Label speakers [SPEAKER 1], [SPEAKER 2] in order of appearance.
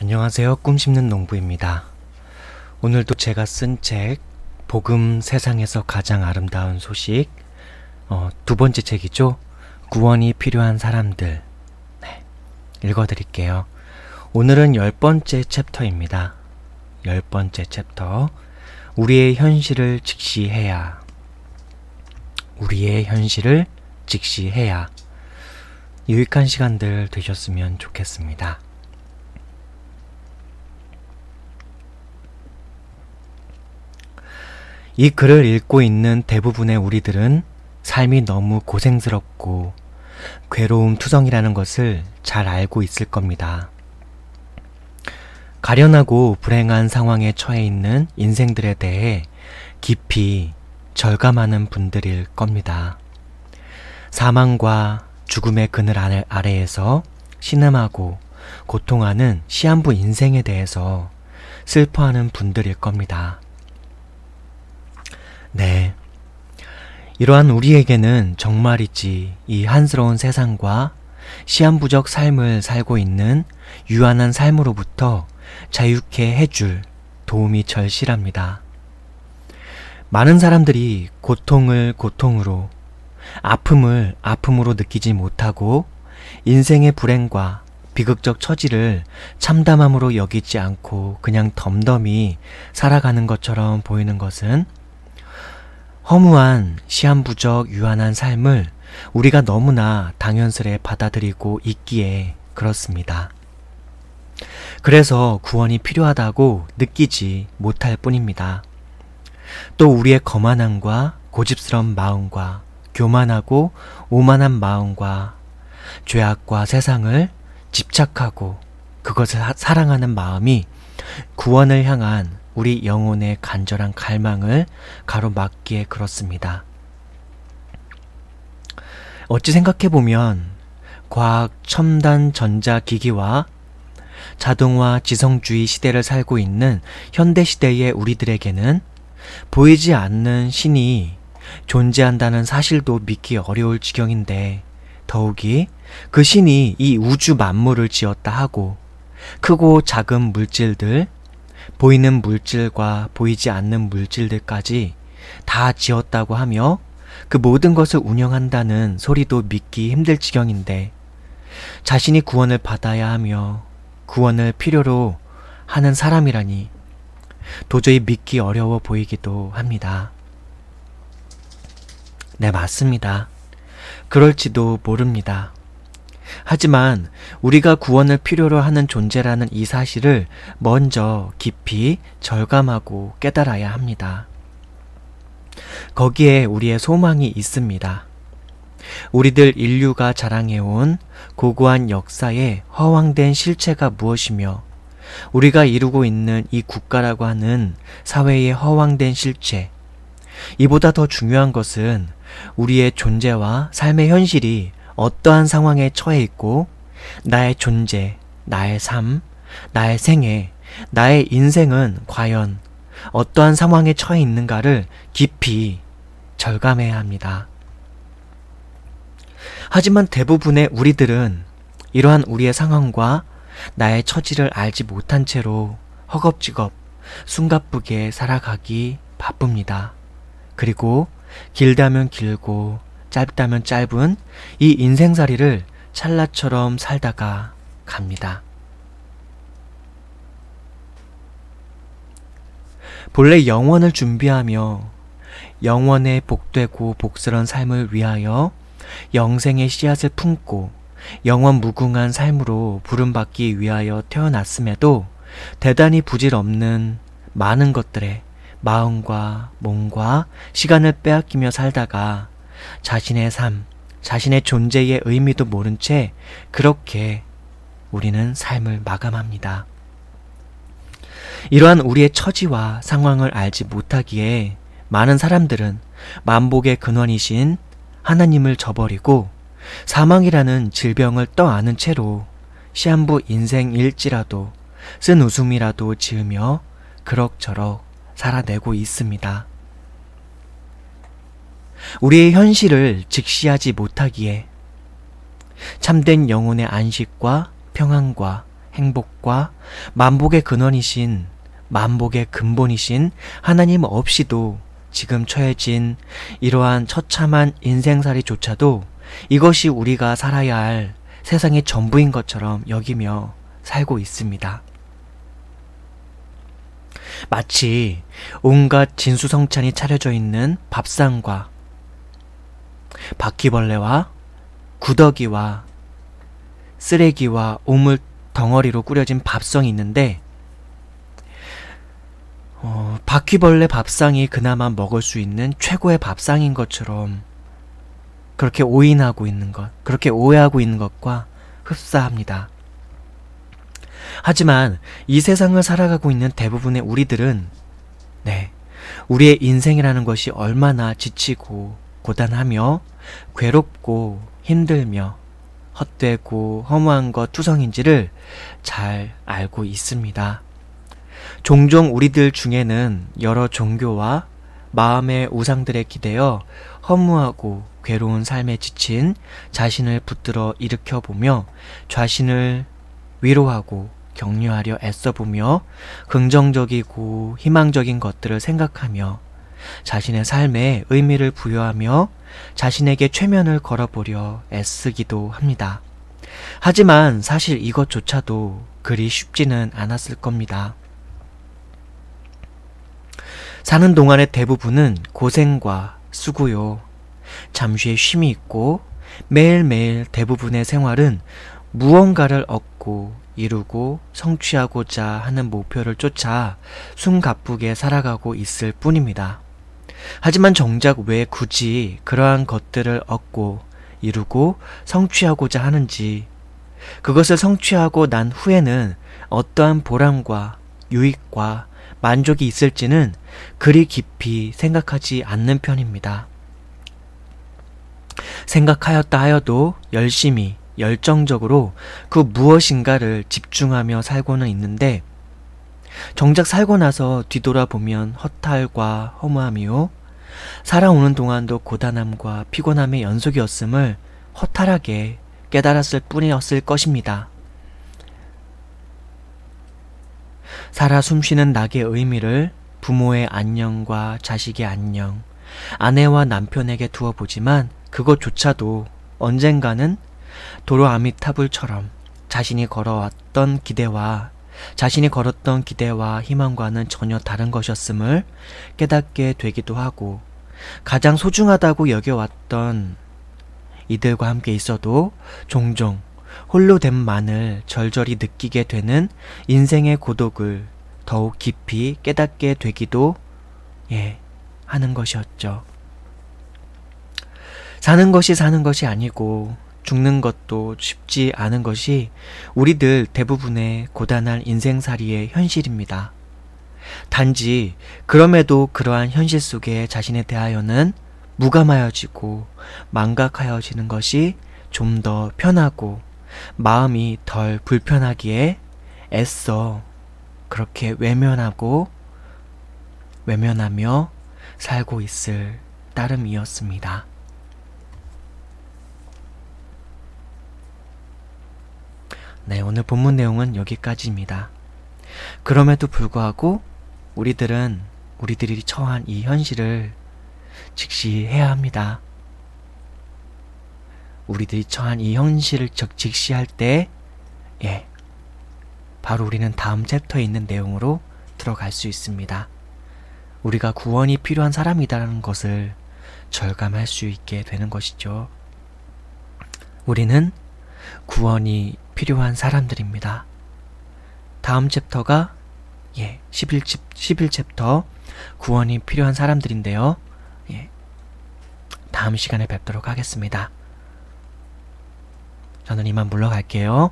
[SPEAKER 1] 안녕하세요. 꿈씹는 농부입니다. 오늘도 제가 쓴 책 복음 세상에서 가장 아름다운 소식 두 번째 책이죠. 구원이 필요한 사람들 읽어드릴게요. 오늘은 10번째 챕터입니다. 10번째 챕터 우리의 현실을 직시해야 우리의 현실을 직시해야 유익한 시간들 되셨으면 좋겠습니다. 이 글을 읽고 있는 대부분의 우리들은 삶이 너무 고생스럽고 괴로움 투성이라는 것을 잘 알고 있을 겁니다. 가련하고 불행한 상황에 처해 있는 인생들에 대해 깊이 절감하는 분들일 겁니다. 사망과 죽음의 그늘 아래에서 신음하고 고통하는 시한부 인생에 대해서 슬퍼하는 분들일 겁니다. 네, 이러한 우리에게는 정말이지 이 한스러운 세상과 시한부적 삶을 살고 있는 유한한 삶으로부터 자유케 해줄 도움이 절실합니다. 많은 사람들이 고통을 고통으로, 아픔을 아픔으로 느끼지 못하고 인생의 불행과 비극적 처지를 참담함으로 여기지 않고 그냥 덤덤히 살아가는 것처럼 보이는 것은 허무한 시한부적 유한한 삶을 우리가 너무나 당연스레 받아들이고 있기에 그렇습니다. 그래서 구원이 필요하다고 느끼지 못할 뿐입니다. 또 우리의 거만함과 고집스러운 마음과 교만하고 오만한 마음과 죄악과 세상을 집착하고 그것을 사랑하는 마음이 구원을 향한 우리 영혼의 간절한 갈망을 가로막기에 그렇습니다. 어찌 생각해보면 과학 첨단 전자기기와 자동화 지성주의 시대를 살고 있는 현대시대의 우리들에게는 보이지 않는 신이 존재한다는 사실도 믿기 어려울 지경인데 더욱이 그 신이 이 우주 만물을 지었다 하고 크고 작은 물질들, 보이는 물질과 보이지 않는 물질들까지 다 지었다고 하며 그 모든 것을 운영한다는 소리도 믿기 힘들 지경인데 자신이 구원을 받아야 하며 구원을 필요로 하는 사람이라니 도저히 믿기 어려워 보이기도 합니다. 네, 맞습니다. 그럴지도 모릅니다. 하지만 우리가 구원을 필요로 하는 존재라는 이 사실을 먼저 깊이 절감하고 깨달아야 합니다. 거기에 우리의 소망이 있습니다. 우리들 인류가 자랑해온 고고한 역사의 허황된 실체가 무엇이며 우리가 이루고 있는 이 국가라고 하는 사회의 허황된 실체, 이보다 더 중요한 것은 우리의 존재와 삶의 현실이 어떠한 상황에 처해 있고 나의 존재, 나의 삶, 나의 생애, 나의 인생은 과연 어떠한 상황에 처해 있는가를 깊이 절감해야 합니다. 하지만 대부분의 우리들은 이러한 우리의 상황과 나의 처지를 알지 못한 채로 허겁지겁 숨가쁘게 살아가기 바쁩니다. 그리고 길다면 길고 짧다면 짧은 이 인생살이를 찰나처럼 살다가 갑니다. 본래 영원을 준비하며 영원에 복되고 복스러운 삶을 위하여 영생의 씨앗을 품고 영원 무궁한 삶으로 부름받기 위하여 태어났음에도 대단히 부질없는 많은 것들에 마음과 몸과 시간을 빼앗기며 살다가 자신의 삶, 자신의 존재의 의미도 모른 채 그렇게 우리는 삶을 마감합니다. 이러한 우리의 처지와 상황을 알지 못하기에 많은 사람들은 만복의 근원이신 하나님을 저버리고 사망이라는 질병을 떠안은 채로 시한부 인생일지라도 쓴 웃음이라도 지으며 그럭저럭 살아내고 있습니다. 우리의 현실을 직시하지 못하기에 참된 영혼의 안식과 평안과 행복과 만복의 근원이신, 만복의 근본이신 하나님 없이도 지금 처해진 이러한 처참한 인생살이조차도 이것이 우리가 살아야 할 세상의 전부인 것처럼 여기며 살고 있습니다. 마치 온갖 진수성찬이 차려져 있는 밥상과 바퀴벌레와 구더기와 쓰레기와 오물 덩어리로 꾸려진 밥상이 있는데 바퀴벌레 밥상이 그나마 먹을 수 있는 최고의 밥상인 것처럼 그렇게 오인하고 있는 것, 그렇게 오해하고 있는 것과 흡사합니다. 하지만 이 세상을 살아가고 있는 대부분의 우리들은 우리의 인생이라는 것이 얼마나 지치고 고단하며 괴롭고 힘들며 헛되고 허무한 것 투성인지를 잘 알고 있습니다. 종종 우리들 중에는 여러 종교와 마음의 우상들에 기대어 허무하고 괴로운 삶에 지친 자신을 붙들어 일으켜보며 자신을 위로하고 격려하려 애써보며 긍정적이고 희망적인 것들을 생각하며 자신의 삶에 의미를 부여하며 자신에게 최면을 걸어보려 애쓰기도 합니다. 하지만 사실 이것조차도 그리 쉽지는 않았을 겁니다. 사는 동안의 대부분은 고생과 수고요. 잠시의 쉼이 있고 매일매일 대부분의 생활은 무언가를 얻고 이루고 성취하고자 하는 목표를 쫓아 숨가쁘게 살아가고 있을 뿐입니다. 하지만 정작 왜 굳이 그러한 것들을 얻고 이루고 성취하고자 하는지, 그것을 성취하고 난 후에는 어떠한 보람과 유익과 만족이 있을지는 그리 깊이 생각하지 않는 편입니다. 생각하였다 하여도 열심히 열정적으로 그 무엇인가를 집중하며 살고는 있는데 정작 살고 나서 뒤돌아보면 허탈과 허무함이요, 살아오는 동안도 고단함과 피곤함의 연속이었음을 허탈하게 깨달았을 뿐이었을 것입니다. 살아 숨쉬는 낙의 의미를 부모의 안녕과 자식의 안녕, 아내와 남편에게 두어보지만 그것조차도 언젠가는 도로 아미타불처럼 자신이 걸었던 기대와 희망과는 전혀 다른 것이었음을 깨닫게 되기도 하고, 가장 소중하다고 여겨왔던 이들과 함께 있어도 종종 홀로 됨만을 절절히 느끼게 되는 인생의 고독을 더욱 깊이 깨닫게 되기도 하는 것이었죠. 사는 것이 아니고 죽는 것도 쉽지 않은 것이 우리들 대부분의 고단한 인생살이의 현실입니다. 단지 그럼에도 그러한 현실 속에 자신에 대하여는 무감하여지고 망각하여지는 것이 좀 더 편하고 마음이 덜 불편하기에 애써 그렇게 외면하며 살고 있을 따름이었습니다. 오늘 본문 내용은 여기까지입니다. 그럼에도 불구하고 우리들이 처한 이 현실을 직시해야 합니다. 우리들이 처한 이 현실을 직시할 때 바로 우리는 다음 챕터에 있는 내용으로 들어갈 수 있습니다. 우리가 구원이 필요한 사람이라는 것을 절감할 수 있게 되는 것이죠. 우리는 구원이 필요한 사람들입니다. 다음 챕터가 11챕터 구원이 필요한 사람들인데요. 다음 시간에 뵙도록 하겠습니다. 저는 이만 물러갈게요.